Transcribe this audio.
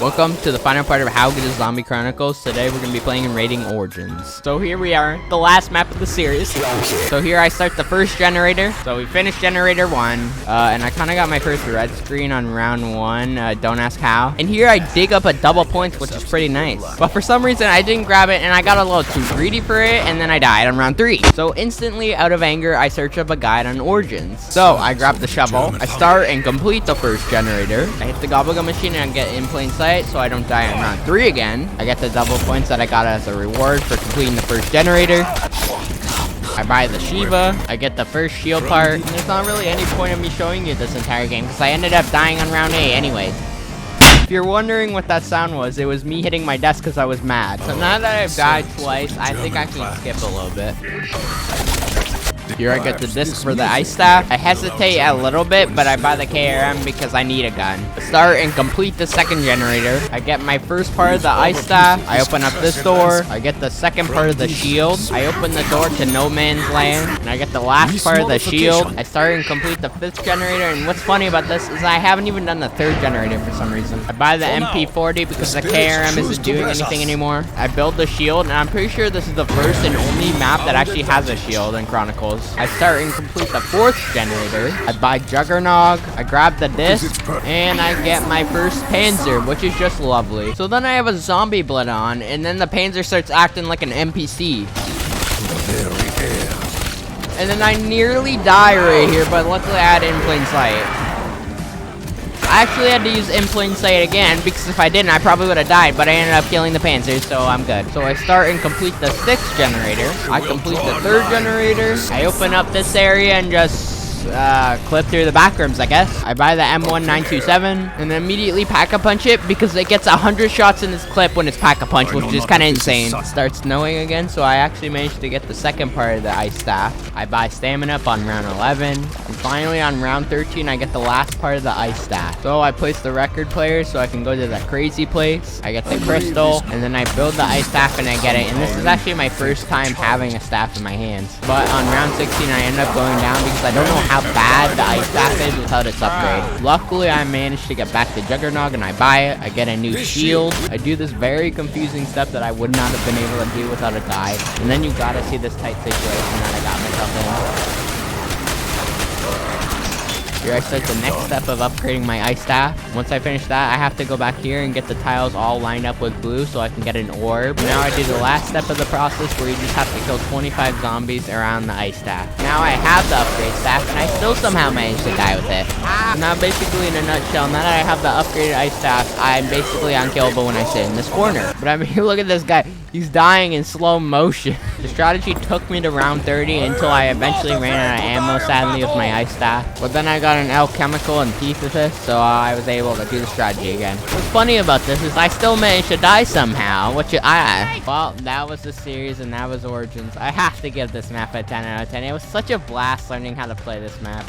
Welcome to the final part of How Good is Zombie Chronicles. Today we're going to be playing in Raiding Origins. So here we are, the last map of the series. So here I start the first generator. So we finished generator 1, and I kind of got my first red screen on round 1. Don't ask how. And here I dig up a double points, which is pretty nice. But for some reason I didn't grab it, and I got a little too greedy for it, and then I died on round 3. So instantly, out of anger, I search up a guide on Origins. So I grab the shovel, I start and complete the first generator. I hit the gobblegum machine and I get in plain sight, so I don't die on round 3 again. I get the double points that I got as a reward for completing the first generator. I buy the Shiva, I get the first shield part, and there's not really any point of me showing you this entire game because I ended up dying on round 8 anyways. If you're wondering what that sound was, it was me hitting my desk because I was mad. So now that I've died twice, I think I can skip a little bit. Here I get the disc for the ice staff. I hesitate a little bit, but I buy the KRM because I need a gun. Start and complete the second generator. I get my first part of the ice staff. I open up this door. I get the second part of the shield. I open the door to no man's land. And I get the last part of the shield. I start and complete the 5th generator. And what's funny about this is I haven't even done the 3rd generator for some reason. I buy the MP40 because the KRM isn't doing anything anymore. I build the shield, and I'm pretty sure this is the first and only map that actually has a shield in Chronicles. I start and complete the 4th generator. I buy Juggernog, I grab the disc, and I get my first Panzer, which is just lovely. So then I have a zombie blood on, and then the Panzer starts acting like an NPC. And then I nearly die right here, but luckily I had in plain sight. I actually had to use in plain sight again, because if I didn't, I probably would have died, but I ended up killing the Panzers, so I'm good. So I start and complete the 6th generator. I complete the 3rd generator. I open up this area and just clip through the back rooms, I guess. I buy the M1927 and then immediately pack-a-punch it because it gets 100 shots in this clip when it's pack-a-punch, which is kind of insane. It starts snowing again, so I actually managed to get the second part of the ice staff. I buy stamina up on round 11, and finally on round 13 I get the last part of the ice staff. So I place the record player so I can go to that crazy place. I get the crystal, and then I build the ice staff and I get it. And this is actually my first time having a staff in my hands. But on round 16 I end up going down because I don't know how bad the ice staff is without its upgrade. Luckily, I managed to get back to Juggernog and I buy it. I get a new shield. I do this very confusing step that I would not have been able to do without a dive. And then you gotta see this tight situation that I got myself in. Here I start the next step of upgrading my ice staff. Once I finish that, I have to go back here and get the tiles all lined up with blue so I can get an orb. Now I do the last step of the process where you just have to kill 25 zombies around the ice staff. Now I have the upgrade staff and I still somehow managed to die with it. Now basically in a nutshell, now that I have the upgraded ice staff, I'm basically unkillable when I sit in this corner. But I mean, look at this guy. He's dying in slow motion. The strategy took me to round 30 until I eventually ran out of ammo, sadly, with my ice staff. But then I got an alchemical antithesis, so I was able to do the strategy again. What's funny about this is I still managed to die somehow, which well, that was the series and that was Origins. I have to give this map a 10 out of 10. It was such a blast learning how to play this map.